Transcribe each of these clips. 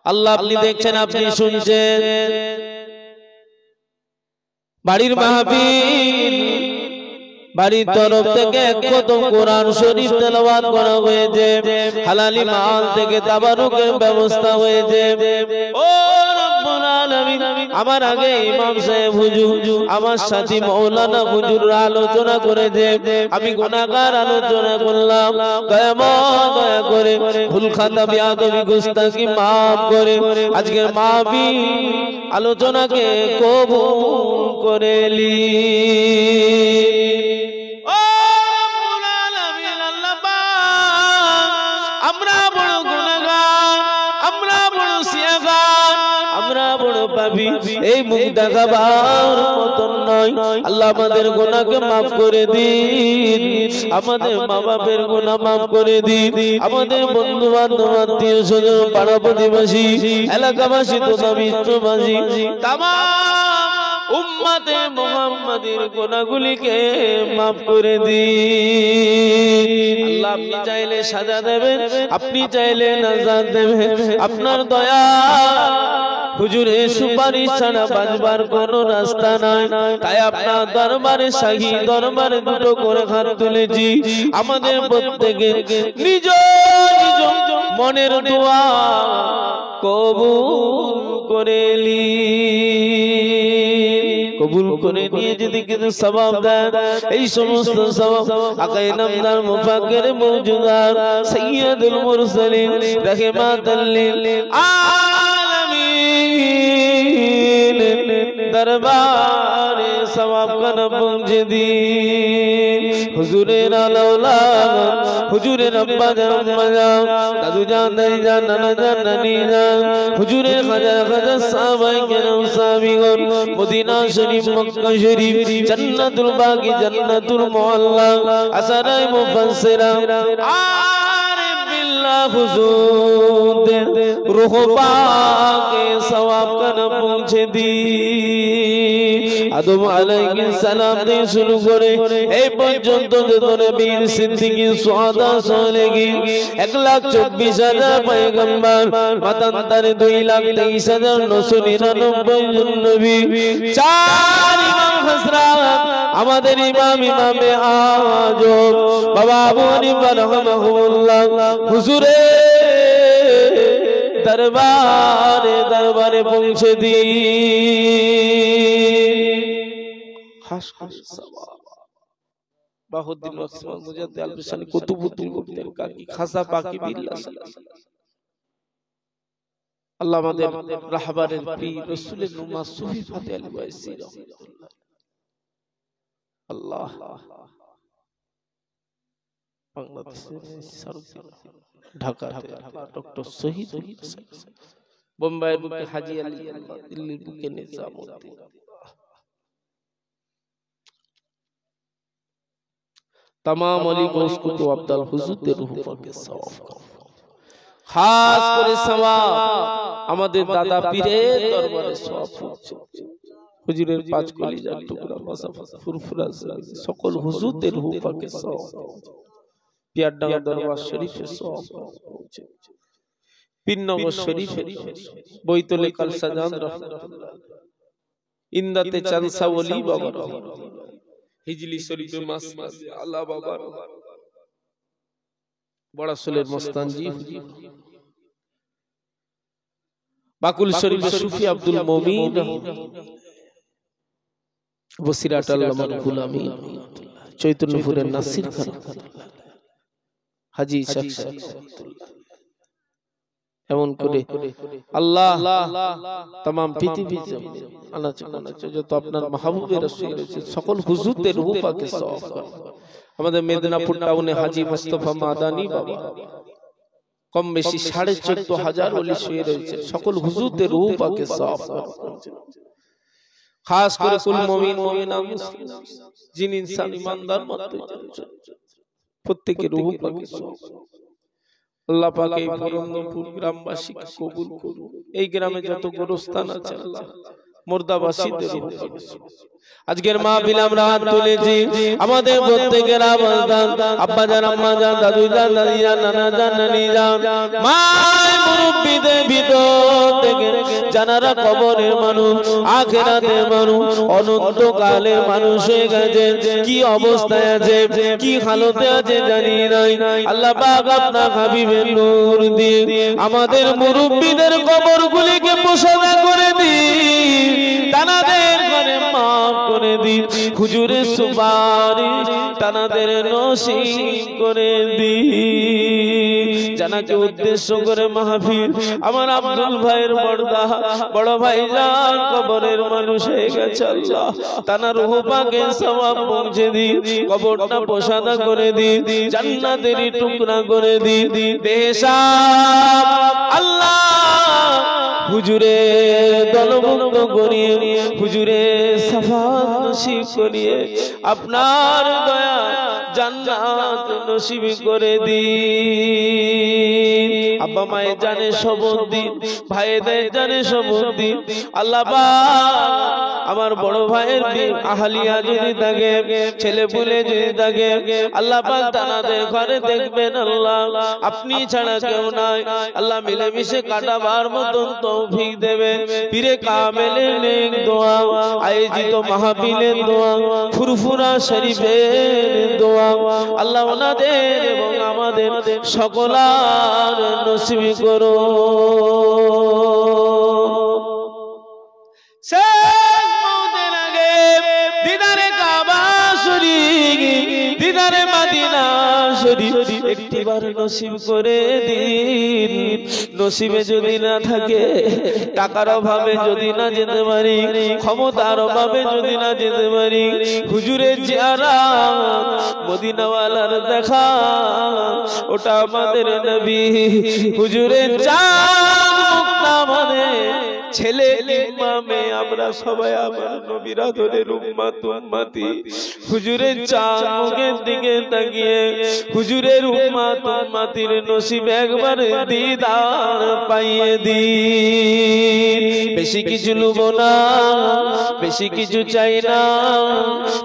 আল্লাহ আপনি দেখছেন, আপনি শুনছেন, বাড়ির মাহফিল, বাড়ির তরফ থেকে এক খতম কোরআন শরীফ তেলাওয়াত করা হয়েছে, হালালি মাল থেকে তাবারুকের ব্যবস্থা হয়েছে। ও রব্বুল আলামিন, আমার আগে ইমাম সাহেব হুজুর, আমার সাথী মাওলানা হুজুররা আলোচনা করেছে, আমি গুনাহগার আলোচনা করলাম, দয়া করে ভুল খাতা বিয়াদবি গুস্তাখি মাফ করে আজকের মাহফিল আলোচনাকে কবুল করে লি। আমরা বড় গুনাহগার, আমরা বড় সিয়াগার, আমরা বড় পাপী, এই মুখ দেখাবার মতন নয়। আল্লাহ আমাদের গুনাহকে মাফ করে দিন, আমাদের মা বাপের গুনাহ মাফ করে দিন, আমাদের বন্ধু বান্ধব আত্মীয় স্বজন পাড়া প্রতিবেশী এলাকাবাসী তথা বিশ্ববাসী তামাম উম্মতে মুহাম্মাদীর গুনাহগুলিকে মাফ করে দিন। আল্লাহ আপনি চাইলে সাজা দেবেন, আপনি চাইলে নাজাত দেবেন, আপনার দয়া হুজুরের সুপারিশ ছাড়া বাঁচবার কোনো রাস্তা নাই। তাই আপনার দরবারে শাহী দরবারে দুটো করে হাত তুলেছি, আমাদের প্রত্যেকে নিজ নিজ মনের দোয়া কবুল করে লি। কবুল করে নিয়ে যদি কিছু সওয়াব দেন, এই সমস্ত সওয়াব আকায়ে নামদার মুফাক্কির মওজুদার সাইয়্যিদুল মুরসালিন রাহমাতাল লিল আলামিন দরবারে সওয়াব কানা পৌঁছে দিন। হুজুরের আলাউলা, হুজুরের আব্বা জান, আম্মা জান, দাদু জান, দাদি জান, নানা জান, নানি জান, হুজুরের খাজা খাজা সাহাবায়ে কেরাম সাহাবীগণ, মদিনা শরীফ, মক্কা শরীফ, জান্নাতুল বাকি, জান্নাতুল মুআল্লা, আসারায়ে মুফাসসিরা আরিফ বিল্লাহ হুজুরদের রূহ পাকে সওয়াব কানা পৌঁছে দিন। আদম আলাইহিস সালাম থেকে শুরু করে এই পর্যন্ত যত নবী, সিদ্দিকীন, সুহাদা, সালেহীন 1,24,000 পয়গম্বর, মাতান্তরে 2,23,999 জন নবী, 4 ইমাম হযরত, আমাদের ইমামে আজম বাবা আবু হানিফা রাহিমাহুল্লাহ হুজুরের দরবারে পৌঁছে দিন। খাস খাস সওয়াব বাহুদ্দিন ওসমান মুজাদ্দিদ আল-বিশানি কুতুবুদ্দিন মুফতি কাকি খাসা পাকি বিল্লাহ। আল্লাহ আমাদের রাহবারের পীর রাসূলের নুমা সুফি ফাতে আলী ওয়াইসি আল্লাহ বাংলাদেশের ঢাকাতে ডক্টর শহীদ, বোম্বাইয়ের বুকে হাজী আলী, দিল্লির বুকে নিজামউদ্দিন, तमाम अली गौस कुतुब अब्दुल हुजूरদের রূহ পাকে সওয়াব করো। খাস করে সওয়াব আমাদের দাদা পীরের দরবারে সওয়াব পৌঁছে, হুজুরের 5 কলিজার টুকরা মাসাফা ফুরফুরা সকল হুজুরদের রূহ পাকে সওয়াব করো। পিয়ারডাঙ্গা দরবার শরীফে সওয়াব পৌঁছে, পিননগর শরীফে, বৈতলে কালসাজান রাহমাতুল্লাহ, ইন্দাতে চানসা ওলি বাবা রাহমাতুল্লাহ, হিজলি শরীফে মাসমাস আল্লাহ বাবা, বড়াসলের মস্তানজি, বাকুল শরীফে সুফি আব্দুল মুমিন, বসিরাট আল্লামা গুলামী, চৈতন্যপুরের নাসির খান, হাজী শাহ, এমন করে আল্লাহ तमाम পৃথিবীতে আনাচে কানাচে যত আপনার মাহবুবের রাসূল রয়েছে সকল হুজুরদের রূহ পাকে সওয়াব করো। আমাদের মেদিনীপুর টাউনে হাজী মুস্তাফা মাদানী বাবা কম বেশি 14,500 ওলি শুয়ে রয়েছে, সকল হুজুরদের রূহ পাকে সওয়াব করো। খাস করে কুল মুমিন মুমিনা মুসলিম জিন ইনসান ইমানদার মত প্রত্যেকের রূহ পাকে সওয়াব। আল্লাহ পাক এই ফরন্দপুর গ্রামবাসী কবুল করুন। এই গ্রামে যত গোরস্থান আছে আল্লাহ মুর্দাবাসীদের রূহ পাকে সওয়াব। আজকের মাহফিল আমরা হাত তুলেছি, আমাদের প্রত্যেকের আবাদান আব্বা জান, আম্মা জান, দাদু জান, দাদি জান, নানা জান, নানি জান, মা মুরব্বিদের ভিতর জানারা কবরের মানুষ, আখিরাতের মানুষ, অনন্তকালের মানুষ হয়ে গেছে, কি অবস্থায় আছে, কি হালতে আছে জানি নাই। আল্লাহ পাক আপনার হাবিবের নূর দিয়ে আমাদের মুরব্বিদের কবরগুলিকে পোষণা করে দিন, তানাদের ঘরে মাফ করে দিন, হুজুরের সুপারিশ তানাদের নসিব করে দিন। জানাকে উদ্দেশ্য করে মাহফিল, আমার আব্দুল ভাইয়ের বড় ভাইজান কবরের মানুষ হয়ে গেছে। আল্লাহ তানার রূহ পাকে সওয়াব পৌঁছে দিন, কবরটা পোষাদা করে দিন, জান্নাতেরই টুকরা করে দিন বেহিসাব। আল্লাহ হুজুরে দলবন্ধ করিয়ে, হুজুরে সাফাত নসিব করিয়ে, আপনার দয়া জান্নাত নসিব করে দিন। আব্বা মায়ের জানে সবর দিন, ভাইদের জানে সবর দিন। আল্লাহ পাক আমার বড় ভাইয়ের আহলিয়া যদি থাকে, ছেলে পুলে যদি থাকে, আল্লাহ পাক তানাদের ঘরে দেখবেন। আল্লাহ আপনি ছাড়া কেউ নাই। আল্লাহ মিলেমিশে কাটাবার মতন তৌফিক দেবে। পীরে কামেলের নেক দোয়া, আয়োজিত মাহফিলের দোয়া, ফুরফুরা শরীফের দোয়া, আল্লাহ ওনাদের এবং আমাদের সকলার নসিব করো। দিদারে কাবা শরীফ, দিদারে মদিনা শরীফ একটিবার নসিব করে দিন। নসিবে যদি না থাকে, টাকার অভাবে যদি না যেতে পারি, ক্ষমতার অভাবে যদি না যেতে পারি, হুজুরের জিয়ারত, মদিনাওয়ালার দেখা, ওটা আমাদের নবী হুজুরের চাঁদ মুক্তা মানে ছেলে ইমামে আমরা সবাই আমার নবীর আদরের উম্মত উম্মতি। হুজুরের চাঁদ মুখের দিকে তাকিয়ে হুজুরের উম্মত উম্মতির নসিব একবার দিদার পাইয়ে দিন। বেশি কিছু লুব না, বেশি কিছু চাই না,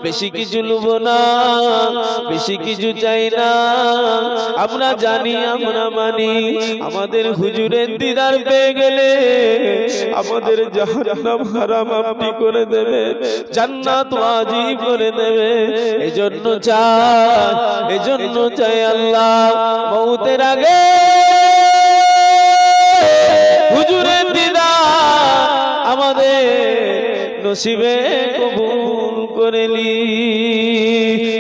বেশি কিছু লুব না, বেশি কিছু চাই না। আমরা জানি, আমরা মানি, আমাদের হুজুরের দিদার পেয়ে গেলে আমাদের জাহান্নাম হারাম আপনি করে দেবে, জান্নাত ওয়াজিব করে দেবে। এজন্য চাই আল্লাহ মওতের আগে হুজুরের দিদার আমাদের নসিবে কবুল করে নি।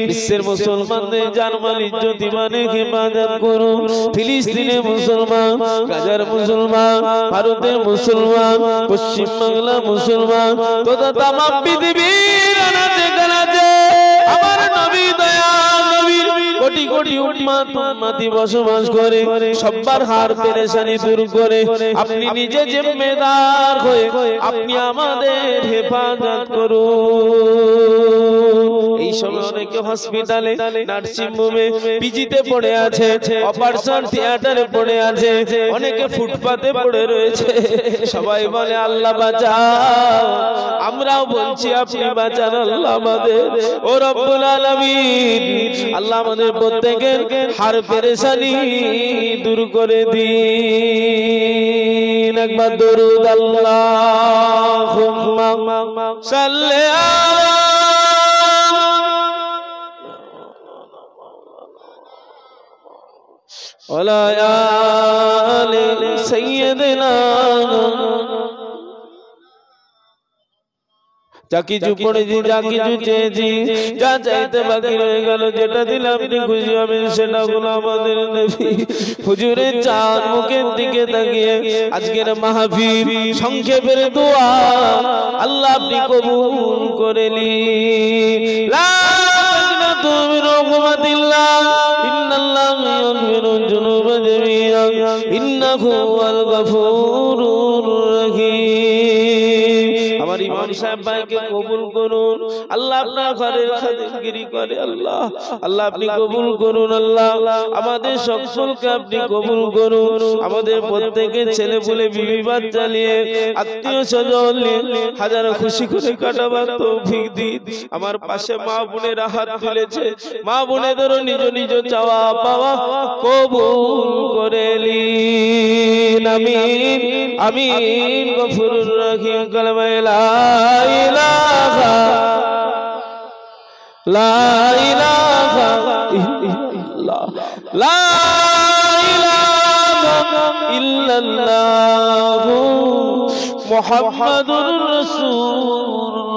বিশ্বের মুসলমানদের জানমাল ইজ্জত ইমানের হেফাজত করুন। ফিলিস্তিনে মুসলমান, গাজার মুসলমান, ভারতের মুসলমান, পশ্চিম বাংলা মুসলমান, তথা তামাম পৃথিবীর আনাচে কানাচে আমার নবী দয়াল নবীর কোটি কোটি উম্মত উম্মতি বসবাস করে। সবার হার পেরেশানি দূর করে আপনি নিজে জিম্মেদার হয়ে আপনি আমাদের হেফাজত করুন। এই সময় অনেকে হসপিটালে, নার্সিং হোমে, পিজিতে পড়ে আছে, অপারেশন থিয়েটারে পড়ে আছে, অনেকে ফুটপাতে পড়ে রয়েছে। সবাই বলে আল্লাহ বাঁচাও, আমরাও বলছি আপনি বাঁচান আল্লাহ আমাদের। ও রব্বুল আলামিন, আল্লাহ আমাদের প্রত্যেকের হার পেরেশানি দূর করে দিন। একবার দরুদ আল্লাহুম্মা সাল্লি আলা ওয়ালা আলি সাইয়্যিদিনা। যা কিছু পড়েছি, যা কিছু চেয়েছি, যা চাইতে বাকি রয়ে গেল, যেটা দিলে আপনি খুশি হবেন সেটা হলো আমাদের নবী হুজুরের চাঁদ মুখের দিকে তাকিয়ে আজকের মাহফিল সংক্ষেপের দোয়া আল্লাহ আপনি কবুল করে নিন। লা তাকনাতু মির রাহমাতিল্লাহ, ইন্নাল্লাহা ইয়াগফিরুয যুনুবা জামিআ, ইন্নাহু হুয়াল গফুরুর রহিম। আমার ইমান সাহেব ভাইকে কবুল করুন আল্লাহ, আপনার ঘরের খাদেমগিরি করে আল্লাহ, আল্লাহ আপনি কবুল করুন আল্লাহ, আমাদের সকলকে আপনি কবুল করুন, আমাদের প্রত্যেকের ছেলে পুলে বিবি বাচ্চা নিয়ে আত্মীয় স্বজন হাজারো খুশি করে কাটাবার তৌফিক দিন। আমার পাশে মা বোনেরা হাত তুলেছে, মা বোনেদেরও নিজ নিজ চাওয়া পাওয়া কবুল করে নিন। আমিন আমিন। গফুরুর রহিম। কালেমা লা ইলাহা ইল্লাল্লাহ, লা ইলাহা ইল্লাল্লাহু মুহাম্মাদুর রাসূলুল্লাহ।